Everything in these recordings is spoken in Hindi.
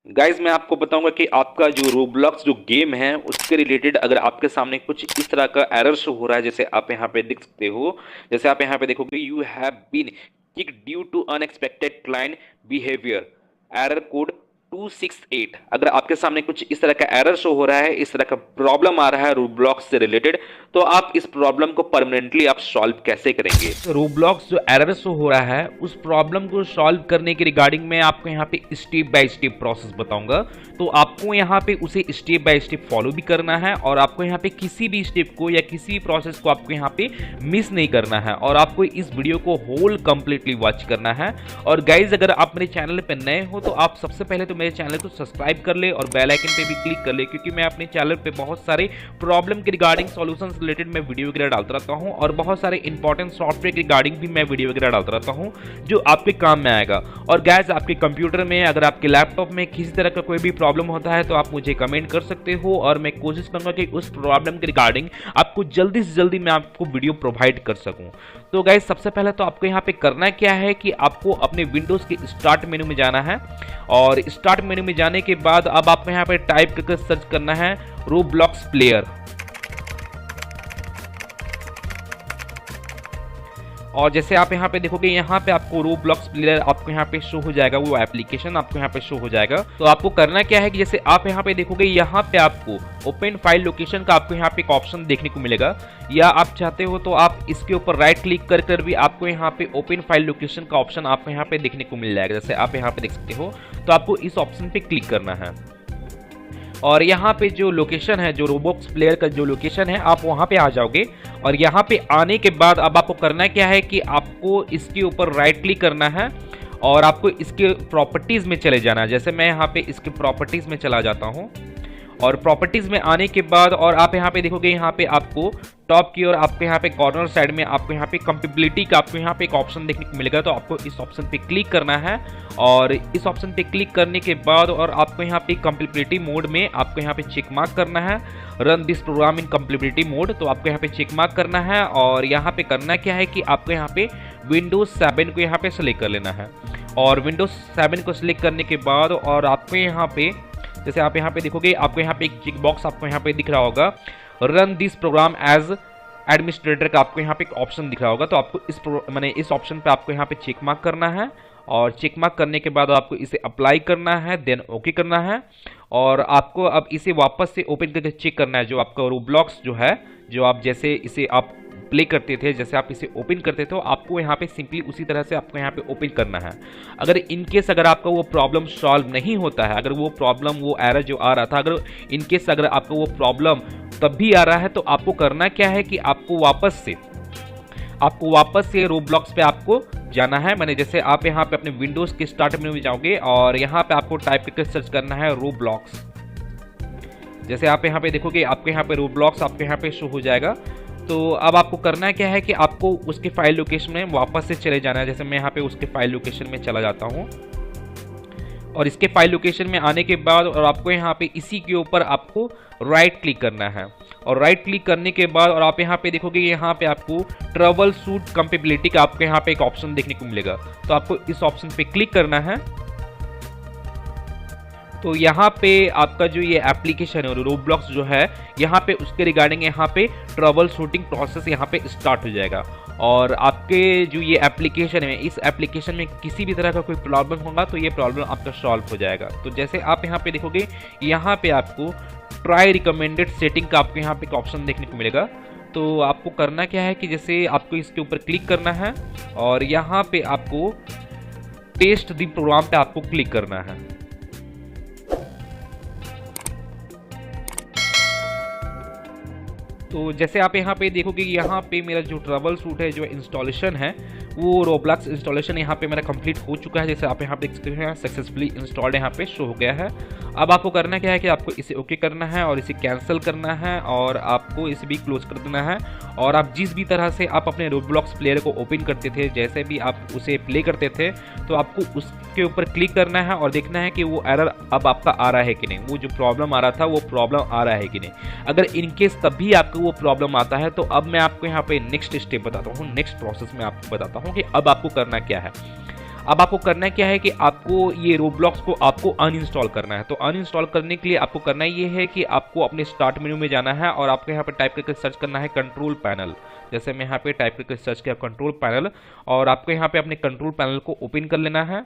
गाइज मैं आपको बताऊंगा कि आपका जो रोब्लॉक्स जो गेम है उसके रिलेटेड अगर आपके सामने कुछ इस तरह का एरर शो हो रहा है, जैसे आप यहाँ पे देख सकते हो। जैसे आप यहाँ पे देखोगे, you have been kicked due to unexpected client behaviour, error code 268। अगर आपके सामने कुछ इस तरह का एरर शो हो रहा है, इस तरह का प्रॉब्लम आ रहा है रोब्लॉक्स से रिलेटेड, तो आप इस प्रॉब्लम को परमानेंटली आप सॉल्व कैसे करेंगे। रोब्लॉक्स जो एरर शो हो रहा है उस प्रॉब्लम को सॉल्व करने के रिगार्डिंग मैं आपको यहाँ पे स्टेप बाय स्टेप प्रोसेस बताऊंगा। तो आपको यहाँ पे उसे स्टेप बाय स्टेप फॉलो भी करना है और आपको यहाँ पे किसी भी स्टेप को या किसी भी प्रोसेस को आपको यहाँ पे मिस नहीं करना है और आपको इस वीडियो को होल कंप्लीटली वॉच करना है। और गाइज अगर आप मेरे चैनल पे नए हो तो आप सबसे पहले तो मेरे चैनल को सब्सक्राइब कर ले और बेल आइकन पे भी क्लिक कर ले, क्योंकि मैं अपने चैनल पे बहुत सारे प्रॉब्लम के रिगार्डिंग सॉल्यूशंस रिलेटेड मैं वीडियो वगैरह डालता रहता हूँ और बहुत सारे इंपॉर्टेंट सॉफ्टवेयर के रिगार्डिंग भी मैं वीडियो वगैरह डालता रहता हूँ जो आपके काम में आएगा। और गाइज आपके कंप्यूटर में, अगर आपके लैपटॉप में किसी तरह का कोई भी प्रॉब्लम होता है तो आप मुझे कमेंट कर सकते हो और मैं कोशिश करूंगा कि उस प्रॉब्लम के रिगार्डिंग आपको जल्दी से जल्दी मैं आपको वीडियो प्रोवाइड कर सकूं। तो गाइज सबसे पहले तो आपको यहाँ पे करना क्या है कि आपको अपने विंडोज के स्टार्ट मेनू में जाना है और स्टार्ट मेनू में जाने के बाद अब आपको यहाँ पे टाइप करके सर्च करना है रोब्लॉक्स प्लेयर। और जैसे आप यहाँ पे देखोगे, यहाँ पे आपको रोब्लॉक्स प्लेयर आपको यहाँ पे शो हो जाएगा, वो एप्लीकेशन आपको यहाँ पे शो हो जाएगा। तो आपको करना क्या है कि जैसे आप यहाँ पे देखोगे, यहाँ पे आपको ओपन फाइल लोकेशन का आपको यहाँ पे एक ऑप्शन देखने को मिलेगा, या आप चाहते हो तो आप इसके ऊपर राइट क्लिक कर भी आपको यहाँ पे ओपन फाइल लोकेशन का ऑप्शन आपको यहाँ पे देखने को मिल जाएगा। जैसे आप यहाँ पे देख सकते हो, तो आपको इस ऑप्शन पे क्लिक करना है और यहाँ पे जो लोकेशन है, जो रोब्लॉक्स प्लेयर का जो लोकेशन है, आप वहाँ पे आ जाओगे। और यहाँ पे आने के बाद अब आपको करना क्या है कि आपको इसके ऊपर राइट क्लिक करना है और आपको इसके प्रॉपर्टीज में चले जाना है। जैसे मैं यहाँ पे इसके प्रॉपर्टीज में चला जाता हूँ और प्रॉपर्टीज में आने के बाद और आप यहाँ पे देखोगे, यहाँ पे आपको टॉप की और आपको यहाँ पे कॉर्नर साइड में आपको यहाँ पे कंपेटिबिलिटी का आपको यहाँ पे एक ऑप्शन देखने को मिलेगा। तो आपको इस ऑप्शन पे क्लिक करना है और इस ऑप्शन पे क्लिक करने के बाद और आपको यहाँ पे कंपेटिबिलिटी मोड में आपको यहाँ पे चेक मार्क करना है, run this program in compatibility mode. तो आपको यहाँ पे चेक मार्क करना है और यहाँ पे करना क्या है कि आपको यहाँ पे विंडोज 7 को यहाँ पे सेलेक्ट कर लेना है। और विंडोज 7 को सिलेक्ट करने के बाद और आपको यहाँ पे, जैसे आप यहाँ पे देखोगे, आपको यहाँ पे एक चेक बॉक्स आपको यहाँ पे दिख रहा होगा, run this program as administrator का आपको यहाँ पे एक ऑप्शन दिख रहा होगा। तो आपको इस ऑप्शन पे आपको यहाँ पे चेक मार्क करना है और चेक मार्क करने के बाद आपको इसे अप्लाई करना है, देन ओके करना है। और आपको अब इसे वापस से ओपन करके चेक करना है, जो आपका रोब्लॉक्स जो है, जो आप जैसे इसे आप प्ले करते थे, जैसे आप इसे ओपन करते थे, तो आपको यहाँ पे सिंपली उसी तरह से आपको यहाँ पे ओपन करना है। अगर इनकेस अगर आपका वो प्रॉब्लम सॉल्व नहीं होता है, अगर वो प्रॉब्लम, वो एरर जो आ रहा था, अगर इनकेस अगर आपका वो प्रॉब्लम तब भी आ रहा है, तो आपको करना क्या है कि आपको वापस से रोब्लॉक्स पे आपको जाना है। मैंने जैसे आप यहाँ पे अपने विंडोज के स्टार्ट मेनू में जाओगे और यहाँ पे आपको टाइप करके सर्च करना है रोब्लॉक्स। जैसे आप यहाँ पे देखोगे, आपके यहाँ पे रोब्लॉक्स आपके यहाँ पे शो हो जाएगा। तो अब आपको करना क्या है कि आपको उसके फाइल लोकेशन में वापस से चले जाना है। जैसे मैं यहाँ पे उसके फाइल लोकेशन में चला जाता हूँ और इसके फाइल लोकेशन में आने के बाद और आपको यहाँ पे इसी के ऊपर आपको राइट क्लिक करना है और राइट क्लिक करने के बाद और आप यहाँ पे देखोगे, यहाँ पे आपको ट्रबल शूट कंपेटिबिलिटी का आपको यहाँ पे एक ऑप्शन देखने को मिलेगा। तो आपको इस ऑप्शन पे क्लिक करना है। तो यहाँ पे आपका जो ये एप्लीकेशन है रोब्लॉक्स जो है, यहाँ पे उसके रिगार्डिंग यहाँ पे ट्रबल शूटिंग प्रोसेस यहाँ पे स्टार्ट हो जाएगा और आपके जो ये एप्लीकेशन है, इस एप्लीकेशन में किसी भी तरह का कोई प्रॉब्लम होगा तो ये प्रॉब्लम आपका सॉल्व हो जाएगा। तो जैसे आप यहाँ पे देखोगे, यहाँ पे आपको ट्राई रिकमेंडेड सेटिंग का आपको यहाँ पे एक ऑप्शन देखने को मिलेगा। तो आपको करना क्या है कि जैसे आपको इसके ऊपर क्लिक करना है और यहाँ पे आपको टेस्ट द प्रोग्राम पे आपको क्लिक करना है। तो जैसे आप यहाँ पे देखोगे, यहाँ पे मेरा जो ट्रबल शूट है, जो इंस्टॉलेशन है, वो रोब्लॉक्स इंस्टॉलेशन यहाँ पे मेरा कंप्लीट हो चुका है। जैसे आप यहाँ पे देख सकते हैं, सक्सेसफुली इंस्टॉल्ड यहाँ पे शो हो गया है। अब आपको करना क्या है कि आपको इसे ओके करना है और इसे कैंसिल करना है और आपको इसे भी क्लोज कर देना है। और आप जिस भी तरह से आप अपने रोब्लॉक्स प्लेयर को ओपन करते थे, जैसे भी आप उसे प्ले करते थे, तो आपको उसके ऊपर क्लिक करना है और देखना है कि वो एरर अब आपका आ रहा है कि नहीं, वो जो प्रॉब्लम आ रहा था वो प्रॉब्लम आ रहा है कि नहीं। अगर इनकेस तब भी आपको वो प्रॉब्लम आता है तो अब मैं आपको यहाँ पे नेक्स्ट स्टेप बताता हूँ, नेक्स्ट प्रोसेस में आपको बताता हूँ कि अब आपको करना क्या है। अब आपको करना क्या है कि आपको ये रोब्लॉक्स को आपको अनइंस्टॉल करना है। तो अनइंस्टॉल करने के लिए आपको करना ये है कि आपको अपने स्टार्ट मेन्यू में जाना है और आपको यहाँ पे टाइप करके सर्च करना है कंट्रोल पैनल। जैसे मैं यहाँ पे टाइप करके सर्च किया कंट्रोल पैनल, और आपको यहाँ पे अपने कंट्रोल पैनल को ओपन कर लेना है।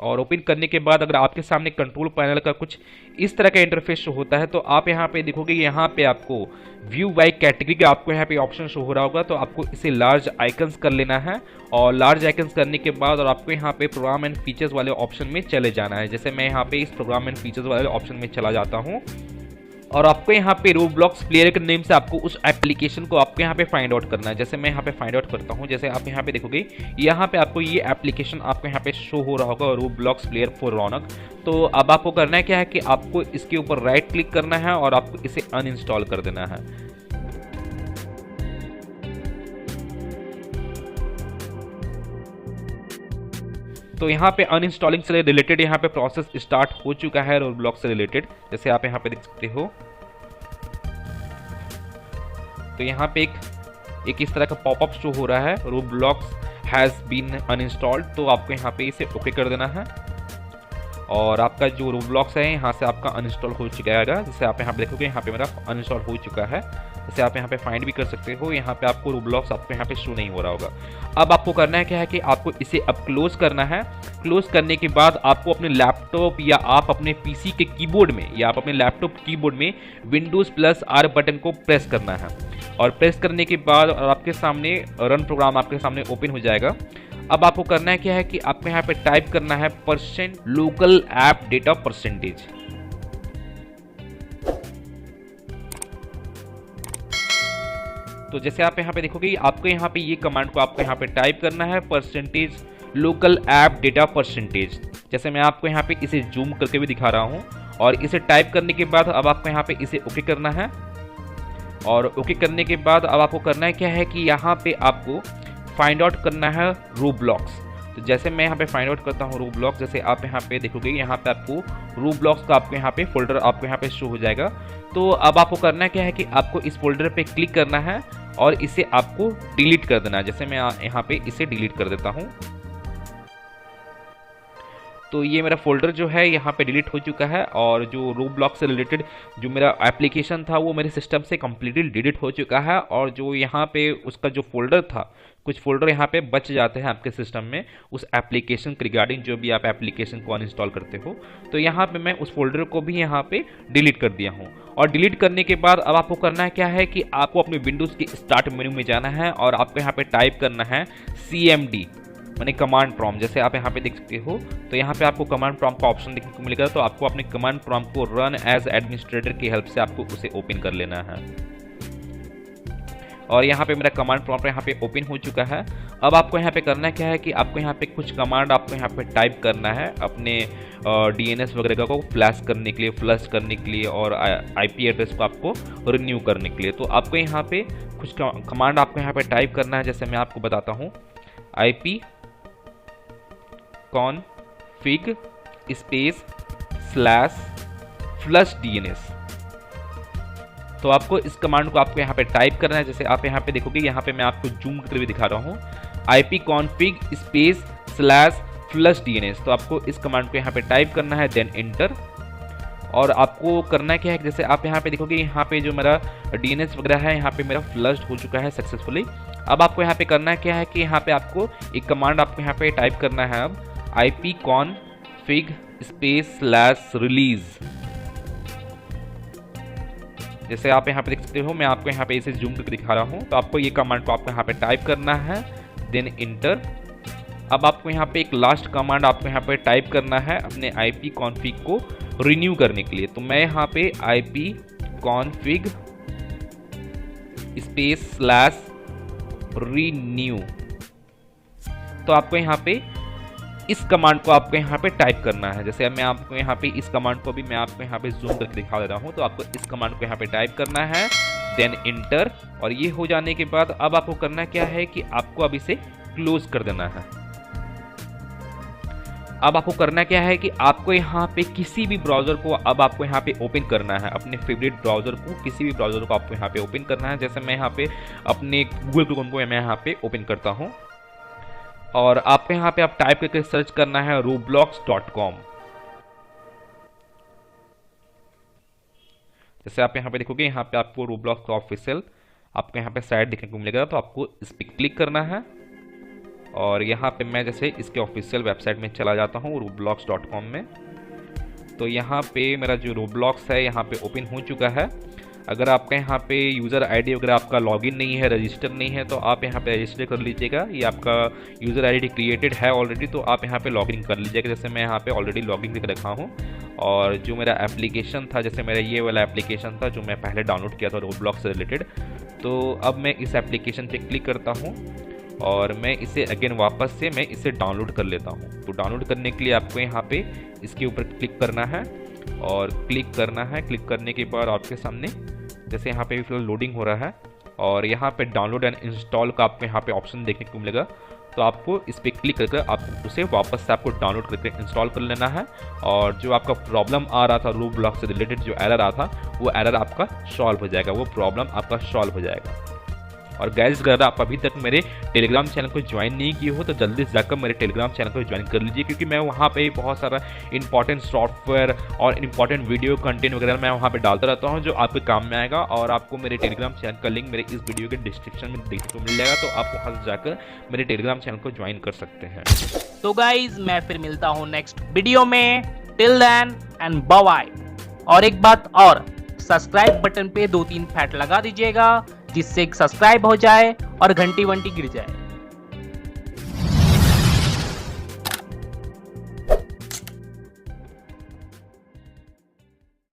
और ओपन करने के बाद अगर आपके सामने कंट्रोल पैनल का कुछ इस तरह का इंटरफेस शो होता है, तो आप यहाँ पे देखोगे यहाँ पे आपको व्यू बाय कैटेगरी का आपको यहाँ पे ऑप्शन शो हो रहा होगा। तो आपको इसे लार्ज आइकन्स कर लेना है, और लार्ज आइकन्स करने के बाद और आपको यहाँ पे प्रोग्राम एंड फीचर्स वाले ऑप्शन में चले जाना है। जैसे मैं यहाँ पे इस प्रोग्राम एंड फीचर्स वाले ऑप्शन में चला जाता हूँ, और आपको यहाँ पे रोब्लॉक्स प्लेयर के नेम से आपको उस एप्लीकेशन को आपको यहाँ पे फाइंड आउट करना है। जैसे मैं यहाँ पे फाइंड आउट करता हूँ, जैसे आप यहाँ पे देखोगे यहाँ पे आपको ये एप्लीकेशन आपको यहाँ पे शो हो रहा होगा, रोब्लॉक्स प्लेयर फॉर रौनक। तो अब आपको करना है क्या है कि आपको इसके ऊपर राइट क्लिक करना है और आपको इसे अनइंस्टॉल कर देना है। तो यहाँ पे अनइंस्टॉलिंग से रिलेटेड यहाँ पे प्रोसेस स्टार्ट हो चुका है रोब्लॉक्स से रिलेटेड, जैसे आप यहाँ पे देख सकते हो। तो यहाँ पे एक इस तरह का पॉपअप शो हो रहा है, रोब्लॉक्स हैज बीन अनइंस्टॉल्ड। तो आपको यहाँ पे इसे ओके कर देना है, और आपका जो रोब्लॉक्स है यहाँ से आपका अनइंस्टॉल हो चुका है। जैसे आप यहाँ पे देखोगे यहाँ पे मेरा अनइंस्टॉल हो चुका है। जैसे आप यहाँ पे फाइंड भी कर सकते हो, यहाँ पे आपको रोब्लॉक्स आपको यहाँ पे शो नहीं हो रहा होगा। अब आपको करना है क्या है कि आपको इसे अब क्लोज करना है। क्लोज करने के बाद आपको अपने लैपटॉप या आप अपने पीसी के कीबोर्ड में या आप अपने लैपटॉप कीबोर्ड में Windows+R बटन को प्रेस करना है, और प्रेस करने के बाद आपके सामने रन प्रोग्राम आपके सामने ओपन हो जाएगा। अब आपको करना है क्या है कि आपको यहाँ पे टाइप करना है %local app data %। तो जैसे आप यहाँ पे देखोगे आपको यहाँ पे ये कमांड को आपको यहाँ पे टाइप करना है %local app data %। जैसे मैं आपको यहाँ पे इसे जूम करके भी दिखा रहा हूँ, और इसे टाइप करने के बाद अब आपको यहाँ पे इसे ओके करना है। और ओके करने के बाद अब आपको करना है क्या है कि यहाँ पे आपको फाइंड आउट करना है रोब्लॉक्स। तो जैसे मैं यहाँ पे फाइंड आउट करता हूँ रोब्लॉक्स, जैसे आप यहाँ पे देखोगे यहाँ पे आपको रोब्लॉक्स का आपको यहाँ पे फोल्डर आपको यहाँ पे शो हो जाएगा। तो अब आपको करना क्या है कि आपको इस फोल्डर पे क्लिक करना है और इसे आपको डिलीट कर देना है। जैसे मैं यहाँ पे इसे डिलीट कर देता हूँ, तो ये मेरा फोल्डर जो है यहाँ पे डिलीट हो चुका है, और जो रोब्लॉक्स से रिलेटेड जो मेरा एप्लीकेशन था वो मेरे सिस्टम से कम्प्लीटली डिलीट हो चुका है। और जो यहाँ पे उसका जो फोल्डर था, कुछ फोल्डर यहाँ पे बच जाते हैं आपके सिस्टम में उस एप्लीकेशन के रिगार्डिंग, जो भी आप एप्लीकेशन को अनइंस्टॉल करते हो। तो यहाँ पे मैं उस फोल्डर को भी यहाँ पे डिलीट कर दिया हूँ। और डिलीट करने के बाद अब आपको करना है क्या है कि आपको अपने विंडोज़ के स्टार्ट मेन्यू में जाना है, और आपको यहाँ पे टाइप करना है CMD माने कमांड प्रॉम्प्ट। जैसे आप यहाँ पे देख सकते हो, तो यहाँ पे आपको कमांड प्रॉम्प्ट का ऑप्शन देखने को मिलेगा। तो आपको अपने कमांड प्रॉम्प्ट को रन एज एडमिनिस्ट्रेटर की हेल्प से आपको उसे ओपन कर लेना है। और यहाँ पे मेरा कमांड प्रॉम्प्ट यहाँ पे ओपन हो चुका है। अब आपको यहाँ पे करना क्या है कि आपको यहाँ पे कुछ कमांड आपको यहाँ पे टाइप करना है अपने DNS वगैरह को फ्लैश करने के लिए, और IP एड्रेस को आपको रिन्यू करने के लिए। तो आपको यहाँ पे कुछ कमांड आपको यहाँ पे टाइप करना है। जैसे मैं आपको बताता हूँ, IP config /flush DNS। तो आपको इस कमांड को आपको यहाँ पे टाइप करना है। जैसे आप यहाँ पे देखोगे, यहाँ पे मैं आपको जूम करके भी दिखा रहा हूँ, IP config /flush DNS। तो आपको इस कमांड को यहाँ पे टाइप करना है, देन एंटर। और आपको करना क्या है, जैसे आप यहाँ पे देखोगे यहाँ पे जो मेरा DNS वगैरह है यहाँ पे मेरा फ्लश्ड हो चुका है सक्सेसफुली। अब आपको यहाँ पे करना क्या है कि यहाँ पे आपको एक कमांड आपको यहाँ पे टाइप करना है, अब IP config /release। जैसे आप यहाँ पे देख सकते हो, मैं आपको यहाँ पे इसे जूम करके दिखा रहा हूँ। तो आपको ये कमांड को आपको यहाँ पे टाइप करना है, देन इंटर। अब आपको यहाँ पे एक लास्ट कमांड आपको यहाँ पे टाइप करना है अपने IP config को रिन्यू करने के लिए। तो मैं यहाँ पे IP config /renew, तो आपको यहाँ पे इस कमांड को आपको यहाँ पे टाइप करना है। जैसे मैं आपको यहाँ पे इस कमांड को भी मैं आपको यहाँ पे जूम करके दिखा दे रहा हूँ। तो आपको इस कमांड को यहाँ पे टाइप करना है, देन इंटर। और ये हो जाने के बाद अब आपको करना क्या है कि आपको अब इसे क्लोज कर देना है। अब आपको करना क्या है कि आपको यहाँ पे किसी भी ब्राउजर को अब आपको यहाँ पे ओपन करना है, अपने फेवरेट ब्राउजर को, किसी भी ब्राउजर को आपको यहाँ पे ओपन करना है। जैसे मैं यहाँ पे अपने गूगल क्रोम को मैं यहाँ पे ओपन करता हूँ, और आप यहाँ पे आप टाइप करके सर्च करना है roblox.com। जैसे आप यहाँ पे देखोगे, यहाँ पे आपको रोब्लॉक्स का ऑफिशियल आपको यहाँ पे साइट देखने को मिलेगा, तो आपको इस पर क्लिक करना है। और यहाँ पे मैं जैसे इसके ऑफिशियल वेबसाइट में चला जाता हूँ roblox.com में। तो यहाँ पे मेरा जो रोब्लॉक्स है यहाँ पे ओपन हो चुका है। अगर आपका यहाँ पे यूज़र आईडी अगर आपका लॉगिन नहीं है, रजिस्टर नहीं है, तो आप यहाँ पे रजिस्टर कर लीजिएगा। ये आपका यूज़र आईडी क्रिएटेड है ऑलरेडी, तो आप यहाँ पे लॉगिन कर लीजिएगा। जैसे मैं यहाँ पे ऑलरेडी लॉगिन करके रखा हूँ। और जो मेरा एप्लीकेशन था, जैसे मेरा ये वाला एप्लीकेशन था जो मैं पहले डाउनलोड किया था रोब्लॉक्स से रिलेटेड, तो अब मैं इस एप्लीकेशन पे क्लिक करता हूँ और मैं इसे अगेन वापस से मैं इसे डाउनलोड कर लेता हूँ। तो डाउनलोड करने के लिए आपको यहाँ पे इसके ऊपर क्लिक करना है और क्लिक करना है। क्लिक करने के बाद आपके सामने जैसे यहाँ पे फिलहाल लोडिंग हो रहा है और यहाँ पे डाउनलोड एंड इंस्टॉल का आपको यहाँ पे ऑप्शन देखने को मिलेगा। तो आपको इस पर क्लिक करके आप उसे वापस से आपको डाउनलोड करके इंस्टॉल कर लेना है। और जो आपका प्रॉब्लम आ रहा था रोब्लॉक्स से रिलेटेड, जो एरर आ था, वो एरर आपका सॉल्व हो जाएगा, वो प्रॉब्लम आपका सॉल्व हो जाएगा। और गाइस, अगर आप अभी तक मेरे टेलीग्राम चैनल को ज्वाइन नहीं किए हो तो जल्दी से जाकर मेरे टेलीग्राम चैनल को ज्वाइन कर लीजिए, क्योंकि मैं वहाँ पे बहुत सारा इंपॉर्टेंट सॉफ्टवेयर और इंपॉर्टेंट वीडियो कंटेंट वगैरह मैं वहाँ पे डालता रहता हूँ जो आपके काम में आएगा। और आपको मेरे टेलीग्राम चैनल का लिंक मेरे इस वीडियो के डिस्क्रिप्शन में देखने को मिल जाएगा, तो आप वहाँ से जाकर मेरे टेलीग्राम चैनल को ज्वाइन कर सकते हैं। तो गाइज, मैं फिर मिलता हूँ नेक्स्ट वीडियो में। Till then and bye bye. और एक बात और, सब्सक्राइब बटन पे 2-3 फैट लगा दीजिएगा, जिससे सब्सक्राइब हो जाए और घंटी वंटी गिर जाए।